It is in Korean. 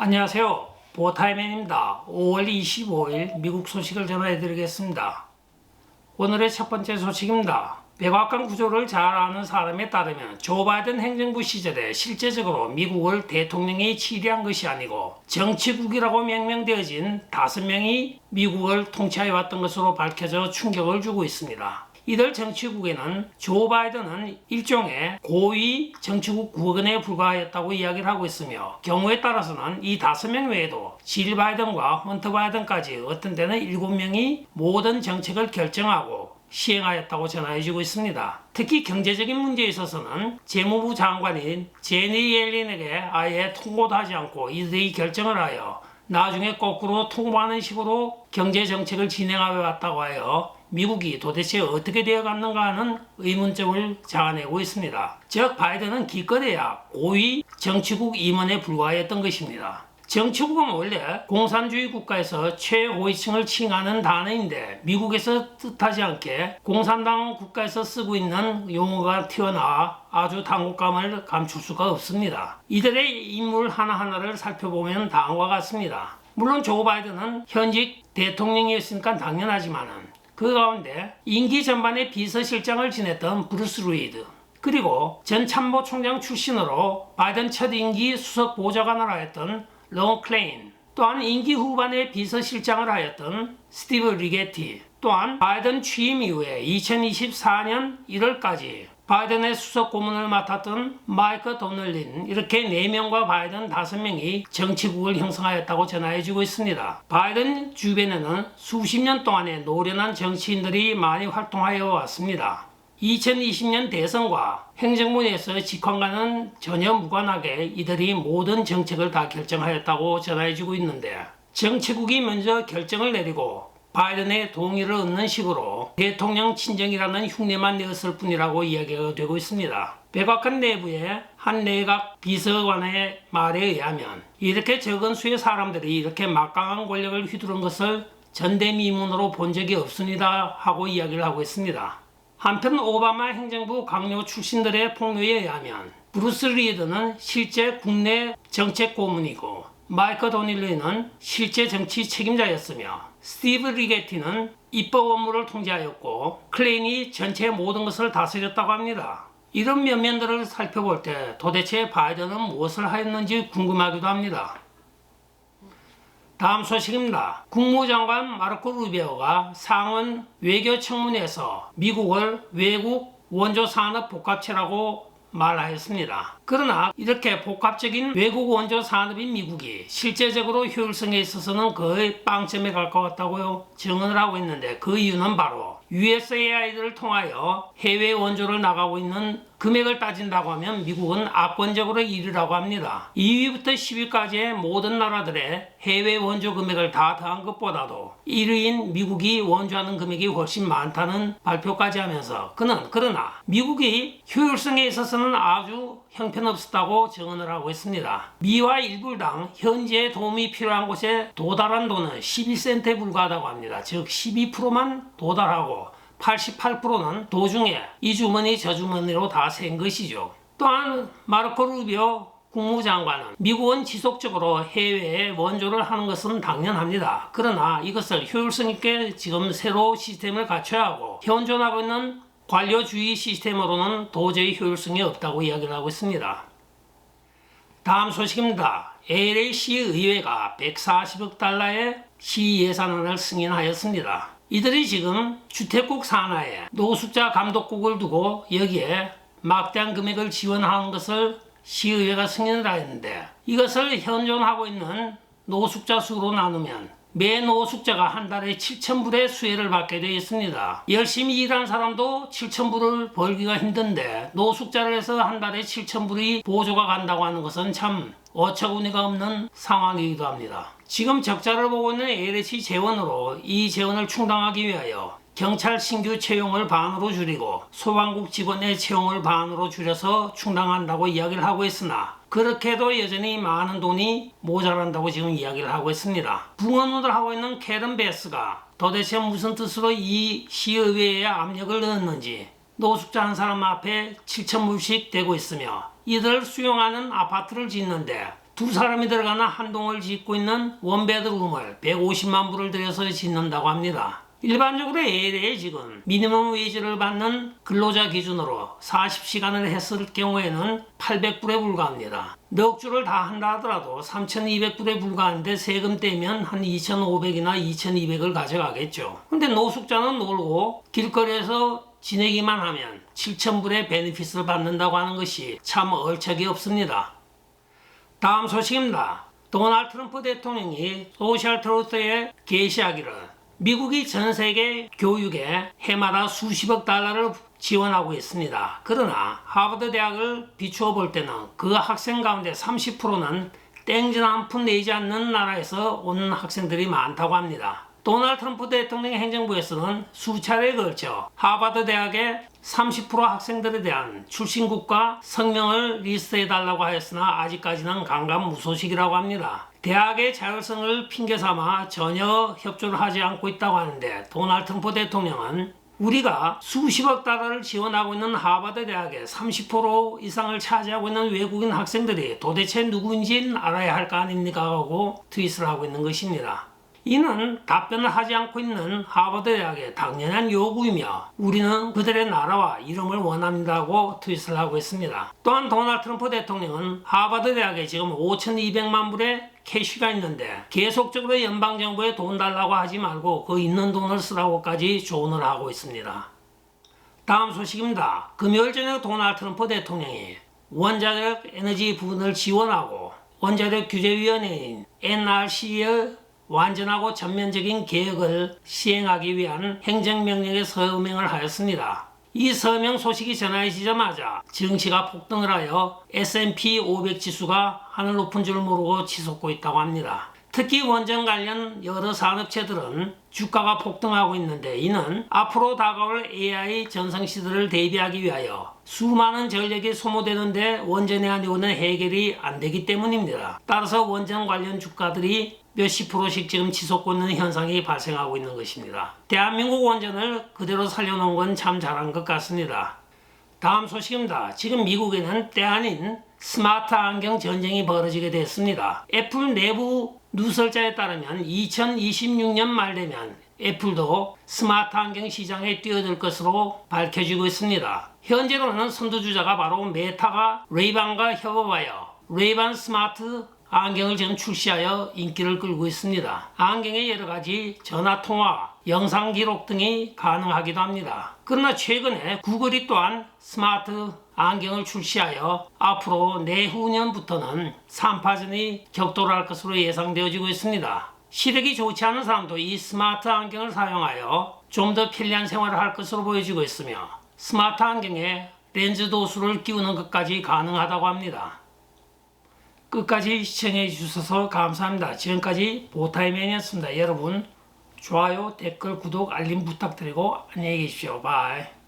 안녕하세요. 보타이맨입니다. 5월 25일 미국 소식을 전해드리겠습니다. 오늘의 첫 번째 소식입니다. 백악관 구조를 잘 아는 사람에 따르면 조 바이든 행정부 시절에 실제적으로 미국을 대통령이 치리한 것이 아니고 정치국이라고 명명되어진 5명이 미국을 통치해왔던 것으로 밝혀져 충격을 주고 있습니다. 이들 정치국에는 조 바이든은 일종의 고위 정치국 구원에 불과했다고 이야기를 하고 있으며 경우에 따라서는 이 5명 외에도 질 바이든과 헌터 바이든까지 어떤 때는 7명이 모든 정책을 결정하고 시행하였다고 전해지고 있습니다. 특히 경제적인 문제에 있어서는 재무부 장관인 제니 옐린에게 아예 통보도 하지 않고 이들이 결정을 하여 나중에 거꾸로 통보하는 식으로 경제정책을 진행하여 왔다고 하여 미국이 도대체 어떻게 되어갔는가 하는 의문점을 자아내고 있습니다. 즉 바이든은 기껏해야 고위 정치국 임원에 불과했던 것입니다. 정치국은 원래 공산주의 국가에서 최고위층을 칭하는 단어인데 미국에서 뜻하지 않게 공산당 국가에서 쓰고 있는 용어가 튀어나와 아주 당혹감을 감출 수가 없습니다. 이들의 인물 하나하나를 살펴보면 다음과 같습니다. 물론 조 바이든은 현직 대통령이었으니까 당연하지만은 그 가운데 임기 전반에 비서실장을 지냈던 브루스 리드, 그리고 전 참모총장 출신으로 바이든 첫 임기 수석 보좌관을 하였던 론 클레인, 또한 임기 후반에 비서실장을 하였던 스티브 리게티, 또한 바이든 취임 이후에 2024년 1월까지 바이든의 수석 고문을 맡았던 마이크 도널린, 이렇게 4명과 바이든 5명이 정치국을 형성하였다고 전해지고 있습니다. 바이든 주변에는 수십 년 동안의 노련한 정치인들이 많이 활동하여 왔습니다. 2020년 대선과 행정부 내에서 직관과는 전혀 무관하게 이들이 모든 정책을 다 결정하였다고 전해지고 있는데 정치국이 먼저 결정을 내리고 바이든의 동의를 얻는 식으로 대통령 친정이라는 흉내만 내었을 뿐이라고 이야기가 되고 있습니다. 백악관 내부의 한 내각 비서관의 말에 의하면 이렇게 적은 수의 사람들이 이렇게 막강한 권력을 휘두른 것을 전대미문으로 본 적이 없습니다 하고 이야기를 하고 있습니다. 한편 오바마 행정부 강요 출신들의 폭로에 의하면 브루스 리드는 실제 국내 정책 고문이고 마이크 도닐리는 실제 정치 책임자였으며 스티브 리게티는 입법 업무를 통제하였고 클레인이 전체 모든 것을 다스렸다고 합니다. 이런 면면들을 살펴볼 때 도대체 바이든은 무엇을 하였는지 궁금하기도 합니다. 다음 소식입니다. 국무장관 마르코 루비오가 상원 외교청문회에서 미국을 외국 원조산업 복합체라고 말하였습니다. 그러나 이렇게 복합적인 외국 원조 산업인 미국이 실제적으로 효율성에 있어서는 거의 빵점에 가까웠다고 증언을 하고 있는데 그 이유는 바로 USAID를 통하여 해외 원조를 나가고 있는 금액을 따진다고 하면 미국은 압권적으로 1위라고 합니다. 2위부터 10위까지의 모든 나라들의 해외 원조 금액을 다 더한 것보다도 1위인 미국이 원조하는 금액이 훨씬 많다는 발표까지 하면서 그는 그러나 미국이 효율성에 있어서는 아주 형편없었다고 증언을 하고 있습니다. 미화 1불당 현재 도움이 필요한 곳에 도달한 돈은 12센트에 불과하다고 합니다. 즉 12%만 도달하고 88%는 도중에 이 주머니 저 주머니로 다 센 것이죠. 또한 마르코 루비오 국무장관은 미국은 지속적으로 해외에 원조를 하는 것은 당연합니다. 그러나 이것을 효율성 있게 지금 새로 시스템을 갖춰야 하고 현존하고 있는 관료주의 시스템으로는 도저히 효율성이 없다고 이야기를 하고 있습니다. 다음 소식입니다. LA시 의회가 140억 달러의 시 예산안을 승인하였습니다. 이들이 지금 주택국 산하에 노숙자 감독국을 두고 여기에 막대한 금액을 지원하는 것을 시의회가 승인을 하였는데 이것을 현존하고 있는 노숙자 수로 나누면 매 노숙자가 한 달에 7,000불의 수혜를 받게 되어 있습니다. 열심히 일하는 사람도 7,000불을 벌기가 힘든데 노숙자를 해서 한 달에 7,000불이 보조가 간다고 하는 것은 참 어처구니가 없는 상황이기도 합니다. 지금 적자를 보고 있는 LH 재원으로 이 재원을 충당하기 위하여 경찰 신규 채용을 반으로 줄이고 소방국 직원의 채용을 반으로 줄여서 충당한다고 이야기를 하고 있으나 그렇게 해도 여전히 많은 돈이 모자란다고 지금 이야기를 하고 있습니다. 붕언을 하고 있는 캐런 베스가 도대체 무슨 뜻으로 이 시의회에 압력을 넣었는지 노숙자 한 사람 앞에 7,000불씩 대고 있으며 이들을 수용하는 아파트를 짓는데 두 사람이 들어가는 한 동을 짓고 있는 원베드룸을 150만 불을 들여서 짓는다고 합니다. 일반적으로 LA직은 미니멈 웨이지를 받는 근로자 기준으로 40시간을 했을 경우에는 800불에 불과합니다. 넉 주를 다 한다 하더라도 3,200불에 불과한데 세금 떼면 한 2,500이나 2,200을 가져가겠죠. 근데 노숙자는 놀고 길거리에서 지내기만 하면 7,000불의 베네핏을 받는다고 하는 것이 참 얼척이 없습니다. 다음 소식입니다. 도널드 트럼프 대통령이 소셜 트루스에 게시하기를 미국이 전 세계 교육에 해마다 수십억 달러를 지원하고 있습니다. 그러나 하버드 대학을 비추어 볼 때는 그 학생 가운데 30%는 땡전 한 푼 내지 않는 나라에서 오는 학생들이 많다고 합니다. 도널드 트럼프 대통령의 행정부에서는 수차례에 걸쳐 하버드 대학의 30% 학생들에 대한 출신국과 성명을 리스트해달라고 하였으나 아직까지는 강감무소식이라고 합니다. 대학의 자율성을 핑계삼아 전혀 협조를 하지 않고 있다고 하는데 도널드 트럼프 대통령은 우리가 수십억 달러를 지원하고 있는 하버드 대학의 30% 이상을 차지하고 있는 외국인 학생들이 도대체 누구인지 알아야 할 거 아닙니까 하고 트윗을 하고 있는 것입니다. 이는 답변을 하지 않고 있는 하버드 대학의 당연한 요구이며 우리는 그들의 나라와 이름을 원합니다고 트윗을 하고 있습니다. 또한 도널드 트럼프 대통령은 하버드 대학에 지금 5,200만 불의 캐시가 있는데 계속적으로 연방정부에 돈 달라고 하지 말고 그 있는 돈을 쓰라고까지 조언을 하고 있습니다. 다음 소식입니다. 금요일 저녁 도널드 트럼프 대통령이 원자력 에너지 부분을 지원하고 원자력 규제위원회인 NRC의 완전하고 전면적인 개혁을 시행하기 위한 행정명령에 서명을 하였습니다. 이 서명 소식이 전해지자마자 증시가 폭등을 하여 S&P 500 지수가 하늘 높은 줄 모르고 치솟고 있다고 합니다. 특히 원전 관련 여러 산업체들은 주가가 폭등하고 있는데 이는 앞으로 다가올 AI 전성시대를 대비하기 위하여 수많은 전력이 소모되는데 원전에 오는 해결이 안 되기 때문입니다. 따라서 원전 관련 주가들이 몇십 프로씩 지금 치솟고 있는 현상이 발생하고 있는 것입니다. 대한민국 원전을 그대로 살려놓은 건 참 잘한 것 같습니다. 다음 소식입니다. 지금 미국에는 때 아닌 스마트 안경 전쟁이 벌어지게 됐습니다. 애플 내부 누설자에 따르면 2026년 말 되면 애플도 스마트 안경 시장에 뛰어들 것으로 밝혀지고 있습니다. 현재로는 선두주자가 바로 메타가 레이반과 협업하여 레이반 스마트 안경을 지금 출시하여 인기를 끌고 있습니다. 안경에 여러가지 전화통화, 영상기록 등이 가능하기도 합니다. 그러나 최근에 구글이 또한 스마트 안경을 출시하여 앞으로 내후년부터는 3파전이 격돌할 것으로 예상되어지고 있습니다. 시력이 좋지 않은 사람도 이 스마트 안경을 사용하여 좀 더 편리한 생활을 할 것으로 보여지고 있으며 스마트 안경에 렌즈 도수를 끼우는 것까지 가능하다고 합니다. 끝까지 시청해 주셔서 감사합니다. 지금까지 보타이맨이었습니다. 여러분 좋아요, 댓글, 구독, 알림 부탁드리고 안녕히 계십시오. 바이.